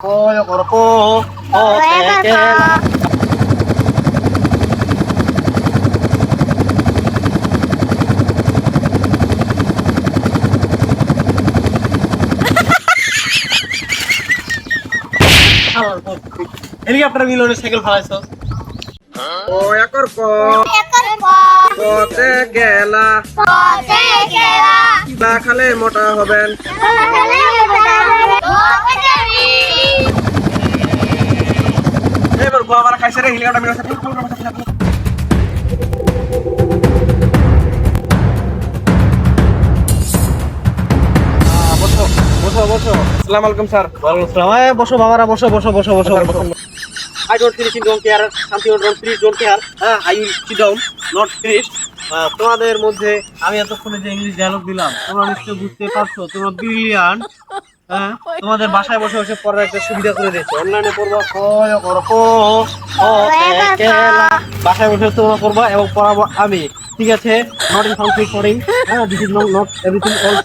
Koyo korko, o tekela. Helicopter মিলনে cycle ফালাইছো ও acre পথে গেলা না খালে মোটা হবেন। এবার গোয়া খাইছে রে হেলিকপ্টার মিলনে বসো। আসসালামু আলাইকুম স্যার। ওয়ালাইকুম আসসালাম। বসো বাবারা, বসো বসো বসো বসো বসো। I don't finish in don't care. Something don't please don't care. I will sit down. Not finished. তোমাদের মধ্যে আমি এতক্ষণে যে ইংলিশ ডায়লগ দিলাম তোমরা নিশ্চয়ই বুঝতে পারছো। তোমরা ব্রিলিয়ান্ট। তোমাদের বাসায় বসে বসে পড়ার একটা সুবিধা করে দিয়েছে। অনলাইনে পড়বা কয় করো ও তেকেলা। বাসায় বসে তোমরা পড়বা এবং পড়াবো আমি। ঠিক আছে? Not in function foreign. This is not everything all